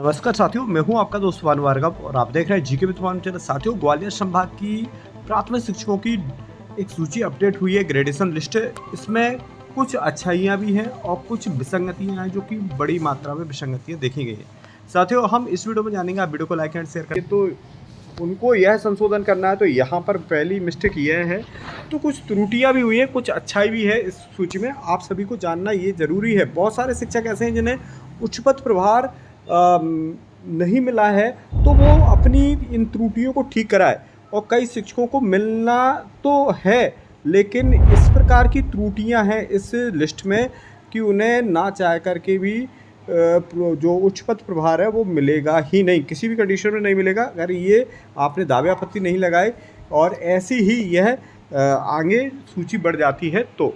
नमस्कार साथियों, मैं हूं आपका दोस्त भानु भार्गव और आप देख रहे हैं जीके विद भानु चैनल। साथियों, ग्वालियर संभाग की प्राथमिक शिक्षकों की एक सूची अपडेट हुई है, ग्रेडेशन लिस्ट है। इसमें कुछ अच्छाइयां भी हैं और कुछ विसंगतियां हैं, जो कि बड़ी मात्रा में विसंगतियां देखी गई हैं। साथियों, हम इस वीडियो में जानेंगे, आप वीडियो को लाइक एंड शेयर करें। तो उनको यह संशोधन करना है, तो यहाँ पर पहली मिस्टेक यह है, तो कुछ त्रुटियां भी हुई हैं, कुछ अच्छाई भी है इस सूची में। आप सभी को जानना ये जरूरी है। बहुत सारे शिक्षक ऐसे हैं जिन्हें उच्च पद प्रभार नहीं मिला है, तो वो अपनी इन त्रुटियों को ठीक कराए। और कई शिक्षकों को मिलना तो है, लेकिन इस प्रकार की त्रुटियां हैं इस लिस्ट में कि उन्हें ना चाह करके भी जो उच्च पद प्रभार है वो मिलेगा ही नहीं, किसी भी कंडीशन में नहीं मिलेगा, अगर ये आपने दावे आपत्ति नहीं लगाए और ऐसी ही यह आगे सूची बढ़ जाती है। तो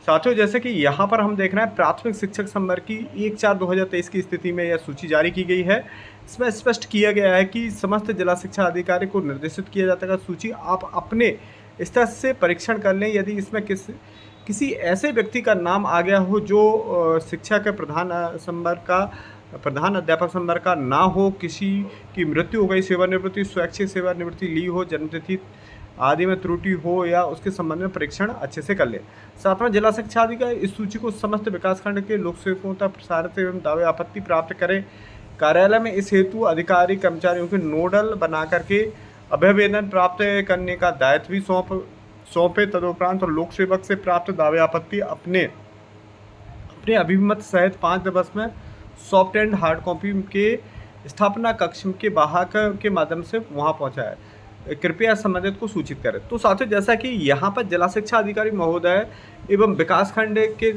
साथियों, जैसे कि यहाँ पर हम देख रहे हैं, प्राथमिक शिक्षक संवर्ग की 1/4/2023 की स्थिति में यह सूची जारी की गई है। इसमें स्पष्ट किया गया है कि समस्त जिला शिक्षा अधिकारी को निर्देशित किया जाता है कि सूची आप अपने स्तर से परीक्षण कर लें। यदि इसमें किसी ऐसे व्यक्ति का नाम आ गया हो जो शिक्षा के प्रधान अध्यापक संवर्ग का ना हो, किसी की मृत्यु हो गई, सेवानिवृत्ति, स्वैच्छिक सेवानिवृत्ति ली हो, जन्मतिथि आदि में त्रुटि हो, या उसके संबंध में परीक्षण अच्छे से कर ले। सातवां, जिला शिक्षा अधिकारी इस सूची को समस्त विकासखंड के लोक सेवकों तक प्रसारित एवं दावे आपत्ति प्राप्त करें। कार्यालय में इस हेतु अधिकारी कर्मचारियों के नोडल बना करके अभ्यवेदन प्राप्त करने का दायित्व भी सौंपे। तदुपरांत और लोक सेवक से प्राप्त दावे आपत्ति अपने अभिमत सहित 5 दिवस में सॉफ्ट एंड हार्ड कॉपी के स्थापना कक्ष के वाहक के माध्यम से वहां पहुंचाए। कृपया संबंधित को सूचित करें। तो साथियों, जैसा कि यहाँ पर जिला शिक्षा अधिकारी महोदय एवं विकासखंड के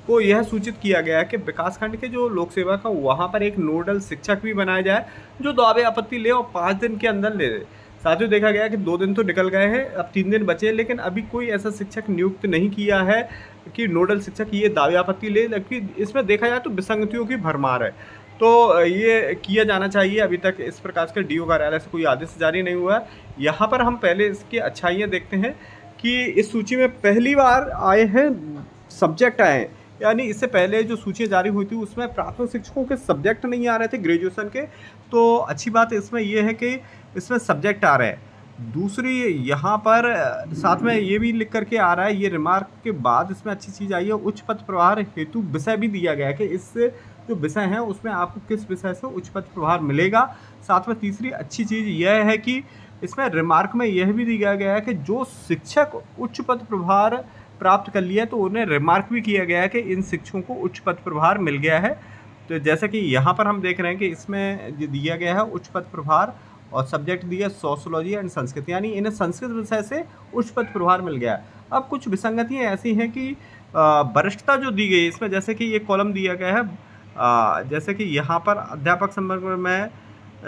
को यह सूचित किया गया है कि विकासखंड के जो लोक सेवक है वहाँ पर एक नोडल शिक्षक भी बनाया जाए जो दावे आपत्ति ले और 5 दिन के अंदर ले। साथियों, देखा गया कि 2 दिन तो निकल गए हैं, अब 3 दिन बचे, लेकिन अभी कोई ऐसा शिक्षक नियुक्त नहीं किया है कि नोडल शिक्षक ये दावे आपत्ति ले। लेकिन इसमें देखा जाए तो विसंगतियों की भरमार है, तो ये किया जाना चाहिए। अभी तक इस प्रकार के डीओ कार्यालय से कोई आदेश जारी नहीं हुआ है। यहाँ पर हम पहले इसकी अच्छाइयाँ देखते हैं कि इस सूची में पहली बार आए हैं सब्जेक्ट आए हैं, यानी इससे पहले जो सूची जारी हुई थी उसमें प्राथमिक शिक्षकों के सब्जेक्ट नहीं आ रहे थे ग्रेजुएशन के। तो अच्छी बात इसमें यह है कि इसमें सब्जेक्ट आ रहे हैं। दूसरी, यहाँ पर साथ में ये भी लिख करके आ रहा है, ये रिमार्क के बाद इसमें अच्छी चीज़ आई है, उच्च पद प्रभार हेतु विषय भी दिया गया है कि इससे जो विषय हैं उसमें आपको किस विषय से उच्च पद प्रभार मिलेगा। साथ में तीसरी अच्छी चीज़ यह है कि इसमें रिमार्क में यह भी दिया गया है कि जो शिक्षक उच्च पद प्रभार प्राप्त कर लिया तो उन्हें रिमार्क भी किया गया है कि इन शिक्षकों को उच्च पद प्रभार मिल गया है। तो जैसे कि यहाँ पर हम देख रहे हैं कि इसमें जो दिया गया है उच्च पद प्रभार और सब्जेक्ट दिया सोशियोलॉजी एंड संस्कृत, यानी इन्हें संस्कृत विषय से उच्च पद प्रभार मिल गया है। अब कुछ विसंगतियाँ ऐसी हैं कि वरिष्ठता जो दी गई इसमें, जैसे कि ये कॉलम दिया गया है, जैसे कि यहाँ पर अध्यापक संवर्ग में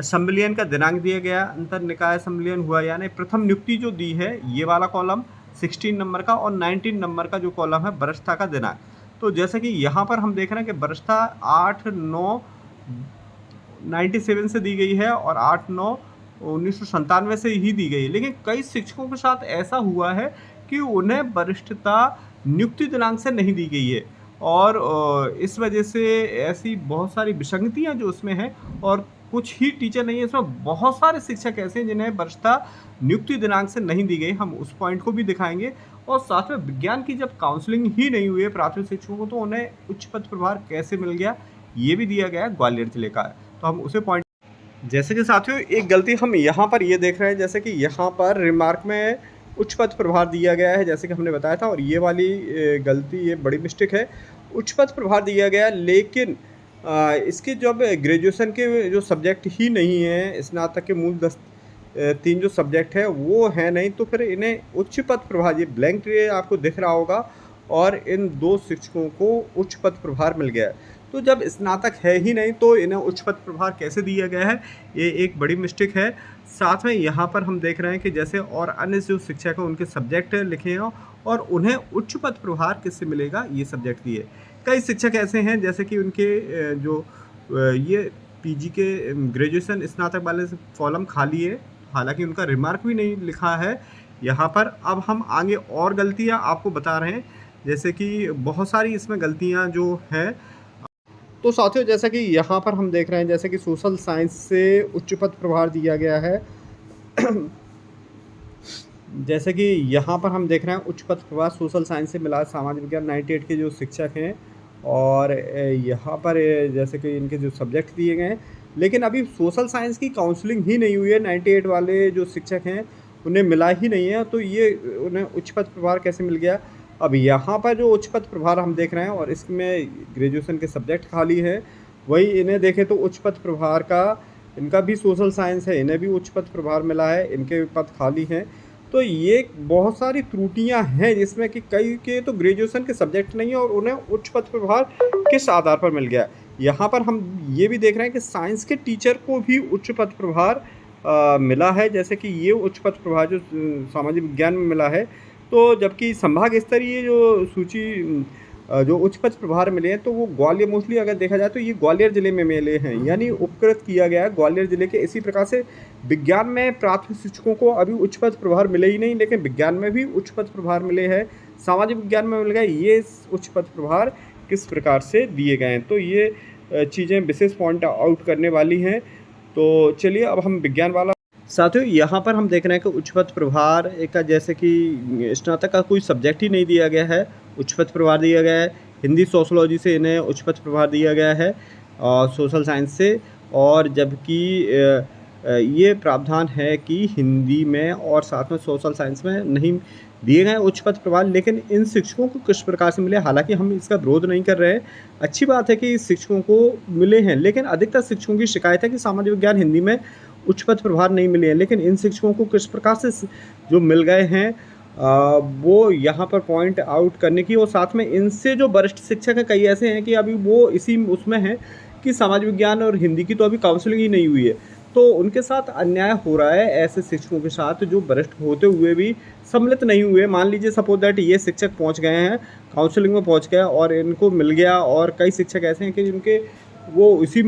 संविलियन का दिनांक दिया गया, अंतर निकाय संविलियन हुआ, यानी प्रथम नियुक्ति जो दी है ये वाला कॉलम 16 नंबर का, और 19 नंबर का जो कॉलम है वरिष्ठता का दिनांक। तो जैसे कि यहाँ पर हम देख रहे हैं कि वरिष्ठता 8/9/97 से दी गई है और 8/9/1997 से ही दी गई है। लेकिन कई शिक्षकों के साथ ऐसा हुआ है कि उन्हें वरिष्ठता नियुक्ति दिनांक से नहीं दी गई है, और इस वजह से ऐसी बहुत सारी विसंगतियाँ जो उसमें हैं, और कुछ ही टीचर नहीं है, इसमें बहुत सारे शिक्षक ऐसे हैं जिन्हें वरिष्ठता नियुक्ति दिनांक से नहीं दी गई। हम उस पॉइंट को भी दिखाएंगे। और साथ में विज्ञान की जब काउंसलिंग ही नहीं हुई है प्राथमिक शिक्षकों को, तो उन्हें उच्च पद प्रभार कैसे मिल गया, ये भी दिया गया है, ग्वालियर जिले का है। तो हम उसे पॉइंट, जैसे कि साथियों एक गलती हम यहाँ पर ये देख रहे हैं, जैसे कि यहाँ पर रिमार्क में उच्च पद प्रभार दिया गया है, जैसे कि हमने बताया था, और ये वाली गलती, ये बड़ी मिस्टेक है। उच्च पद प्रभार दिया गया, लेकिन इसके जब ग्रेजुएशन के जो सब्जेक्ट ही नहीं है, स्नातक के मूल 3 जो सब्जेक्ट है वो है नहीं, तो फिर इन्हें उच्च पद प्रभार, ये ब्लैंक आपको दिख रहा होगा, और इन 2 शिक्षकों को उच्च पद प्रभार मिल गया है। तो जब स्नातक है ही नहीं तो इन्हें उच्च पद प्रभार कैसे दिया गया है, ये एक बड़ी मिस्टेक है। साथ में यहाँ पर हम देख रहे हैं कि जैसे और अन्य जो शिक्षक हैं उनके सब्जेक्ट लिखे हैं और उन्हें उच्च पद प्रभार किससे मिलेगा, ये सब्जेक्ट दिए। कई शिक्षक ऐसे हैं जैसे कि उनके जो ये पीजी के ग्रेजुएशन स्नातक वाले कॉलम खाली है, हालांकि उनका रिमार्क भी नहीं लिखा है यहाँ पर। अब हम आगे और गलतियाँ आपको बता रहे हैं, जैसे कि बहुत सारी इसमें गलतियाँ जो हैं, तो साथियों जैसा कि यहाँ पर हम देख रहे हैं जैसे कि सोशल साइंस से उच्च पद प्रभार दिया गया है। जैसे कि यहाँ पर हम देख रहे हैं उच्च पद प्रभार सोशल साइंस से मिला सामाजिक विज्ञान 98 के जो शिक्षक हैं, और यहाँ पर जैसे कि इनके जो सब्जेक्ट दिए गए हैं, लेकिन अभी सोशल साइंस की काउंसलिंग ही नहीं हुई है। 98 वाले जो शिक्षक हैं उन्हें मिला ही नहीं है, तो ये उन्हें उच्च पद प्रभार कैसे मिल गया। अब यहाँ पर जो उच्च पद प्रभार हम देख रहे हैं और इसमें ग्रेजुएशन के सब्जेक्ट खाली है, वही इन्हें देखें तो उच्च पद प्रभार का, इनका भी सोशल साइंस है, इन्हें भी उच्च पद प्रभार मिला है, इनके पद खाली हैं। तो ये बहुत सारी त्रुटियां हैं जिसमें कि कई के तो ग्रेजुएशन के सब्जेक्ट नहीं है और उन्हें उच्च पद प्रभार किस आधार पर मिल गया। यहाँ पर हम ये भी देख रहे हैं कि साइंस के टीचर को भी उच्च पद प्रभार मिला है, जैसे कि ये उच्च पद प्रभार जो सामाजिक विज्ञान में मिला है। तो जबकि संभाग स्तरीय जो सूची जो उच्च पद प्रभार मिले हैं तो वो ग्वालियर, मोस्टली अगर देखा जाए तो ये ग्वालियर ज़िले में मिले हैं, यानी उपकृत किया गया है ग्वालियर ज़िले के। इसी प्रकार से विज्ञान में प्राथमिक शिक्षकों को अभी उच्च पद प्रभार मिले ही नहीं, लेकिन विज्ञान में भी उच्च पद प्रभार मिले हैं, सामाजिक विज्ञान में मिल गए। ये उच्च पद प्रभार किस प्रकार से दिए गए हैं, तो ये चीज़ें विशेष पॉइंट आउट करने वाली हैं। तो चलिए अब हम विज्ञान वाला साथियों यहाँ पर हम देख रहे हैं कि उच्च पद प्रभार का जैसे कि स्नातक का कोई सब्जेक्ट ही नहीं दिया गया है, उच्च पद प्रभार दिया गया है। हिंदी सोशोलॉजी से इन्हें उच्च पद प्रभार दिया गया है और सोशल साइंस से, और जबकि ये प्रावधान है कि हिंदी में और साथ में सोशल साइंस में नहीं दिए गए उच्च पद प्रभार, लेकिन इन शिक्षकों को किस प्रकार से मिले। हालांकि हम इसका विरोध नहीं कर रहे हैं, अच्छी बात है कि शिक्षकों को मिले हैं, लेकिन अधिकतर शिक्षकों की शिकायत है कि सामाजिक विज्ञान हिंदी में उच्च पद प्रभार नहीं मिले हैं। लेकिन इन शिक्षकों को किस प्रकार से जो मिल गए हैं वो यहाँ पर पॉइंट आउट करने की, और साथ में इनसे जो वरिष्ठ शिक्षक हैं कई ऐसे हैं कि अभी वो इसी उसमें हैं कि समाज विज्ञान और हिंदी की तो अभी काउंसलिंग ही नहीं हुई है, तो उनके साथ अन्याय हो रहा है ऐसे शिक्षकों के साथ जो वरिष्ठ होते हुए भी सम्मिलित नहीं हुए। मान लीजिए सपोज दैट ये शिक्षक पहुंच गए हैं, काउंसलिंग में पहुंच गए और इनको मिल गया, और कई शिक्षक ऐसे हैं कि जिनके वो इसी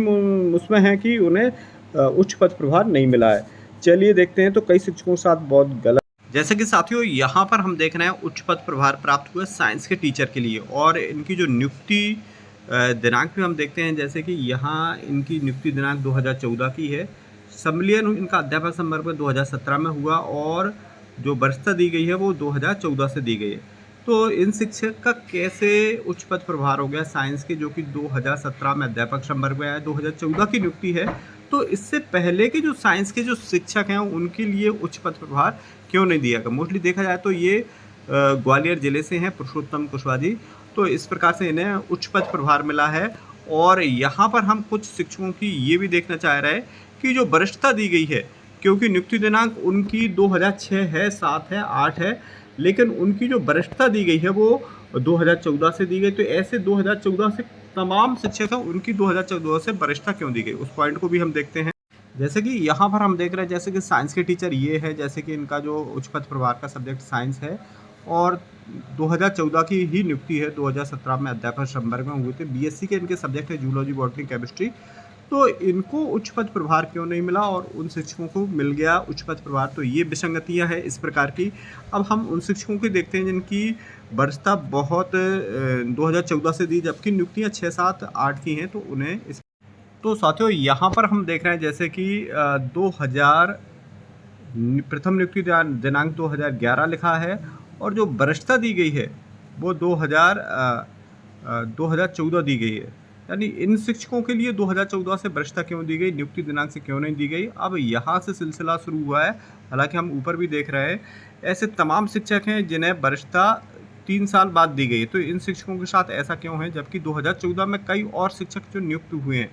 उसमें हैं कि उन्हें उच्च पद प्रभार नहीं मिला है। चलिए देखते हैं तो कई शिक्षकों के साथ बहुत गलत। जैसे कि साथियों यहाँ पर हम देख रहे हैं उच्च पद प्रभार प्राप्त हुए साइंस के टीचर के लिए, और इनकी जो नियुक्ति दिनांक भी हम देखते हैं। जैसे कि यहाँ इनकी नियुक्ति दिनांक 2014 की है, सम्मिलन इनका अध्यापक संवर्ग में 2017 में हुआ, और जो वरिष्ठता दी गई है वो 2014 से दी गई है। तो इन शिक्षक का कैसे उच्च पद प्रभार हो गया साइंस के, जो कि 2017 में अध्यापक संवर्ग में आया, 2014 की नियुक्ति है। तो इससे पहले के जो साइंस के जो शिक्षक हैं उनके लिए उच्च पद प्रभार क्यों नहीं दिया गया। मोस्टली देखा जाए तो ये ग्वालियर ज़िले से हैं, पुरुषोत्तम कुशवाहा जी, तो इस प्रकार से इन्हें उच्च पद प्रभार मिला है। और यहाँ पर हम कुछ शिक्षकों की ये भी देखना चाह रहे हैं कि जो वरिष्ठता दी गई है, क्योंकि नियुक्ति दिनांक उनकी 2006 है, 7 है, 8 है, लेकिन उनकी जो वरिष्ठता दी गई है वो 2014 से दी गई। तो ऐसे 2014 से तमाम शिक्षक हैं उनकी 2014 से वरिष्ठता क्यों दी गई, उस पॉइंट को भी हम देखते हैं। जैसे कि यहाँ पर हम देख रहे हैं जैसे कि साइंस के टीचर ये है, जैसे कि इनका जो उच्च पद प्रभार का सब्जेक्ट साइंस है, और 2014 की ही नियुक्ति है, 2017 में अध्यापक संवर्ग में हुए थे। बीएससी के इनके सब्जेक्ट है जूलॉजी, बॉटनी, केमिस्ट्री। तो इनको उच्च पद प्रभार क्यों नहीं मिला और उन शिक्षकों को मिल गया उच्च पद प्रभार, तो ये विसंगतियाँ हैं इस प्रकार की। अब हम उन शिक्षकों की देखते हैं जिनकी वरिष्ठता बहुत 2014 से दी, जबकि नियुक्तियाँ 6, 7, 8 की हैं, तो उन्हें इस। तो साथियों यहाँ पर हम देख रहे हैं जैसे कि 2000 प्रथम नियुक्ति दिनांक 2011 लिखा है, और जो वरिष्ठता दी गई है वो 2014 दी गई है। यानी इन शिक्षकों के लिए 2014 से वरिष्ठता क्यों दी गई, नियुक्ति दिनांक से क्यों नहीं दी गई। अब यहाँ से सिलसिला शुरू हुआ है, हालांकि हम ऊपर भी देख रहे हैं ऐसे तमाम शिक्षक हैं जिन्हें वरिष्ठता 3 साल बाद दी गई। तो इन शिक्षकों के साथ ऐसा क्यों है, जबकि 2014 में कई और शिक्षक जो नियुक्त हुए हैं,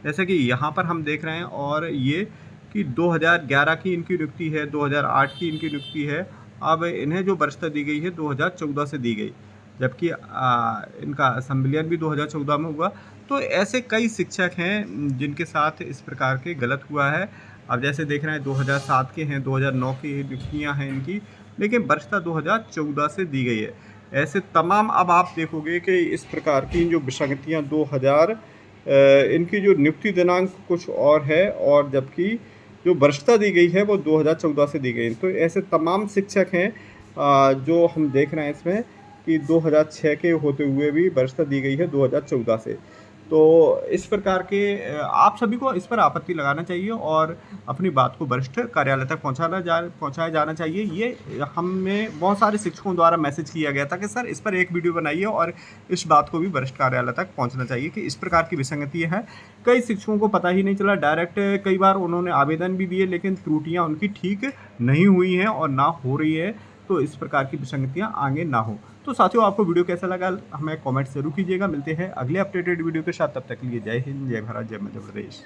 जैसे कि यहाँ पर हम देख रहे हैं, और ये कि 2011 की इनकी नियुक्ति है, 2008 की इनकी नियुक्ति है। अब इन्हें जो वरिष्ठता दी गई है 2014 से दी गई, जबकि इनका सम्मिलन भी 2014 में हुआ। तो ऐसे कई शिक्षक हैं जिनके साथ इस प्रकार के गलत हुआ है। अब जैसे देख रहे हैं 2007 के हैं, 2009 की नियुक्तियाँ हैं इनकी, लेकिन वरिष्ठता 2014 से दी गई है। ऐसे तमाम अब आप देखोगे कि इस प्रकार की जो विसंगतियाँ 2000 इनकी जो नियुक्ति दिनांक कुछ और है, और जबकि जो वरिष्ठता दी गई है वो 2014 से दी गई। तो ऐसे तमाम शिक्षक हैं जो हम देख रहे हैं इसमें कि 2006 के होते हुए भी वरिष्ठता दी गई है 2014 से। तो इस प्रकार के आप सभी को इस पर आपत्ति लगाना चाहिए और अपनी बात को वरिष्ठ कार्यालय तक पहुँचाया जाना चाहिए। ये हमें बहुत सारे शिक्षकों द्वारा मैसेज किया गया था कि सर इस पर एक वीडियो बनाइए और इस बात को भी वरिष्ठ कार्यालय तक पहुँचना चाहिए कि इस प्रकार की विसंगति है। कई शिक्षकों को पता ही नहीं चला, डायरेक्ट कई बार उन्होंने आवेदन भी दिए लेकिन त्रुटियाँ उनकी ठीक नहीं हुई हैं और ना हो रही है। तो इस प्रकार की विसंगतियाँ आगे ना हो। तो साथियों, आपको वीडियो कैसा लगा हमें कमेंट जरूर कीजिएगा। मिलते हैं अगले अपडेटेड वीडियो के साथ, तब तक के लिए जय हिंद, जय भारत, जय मध्य प्रदेश।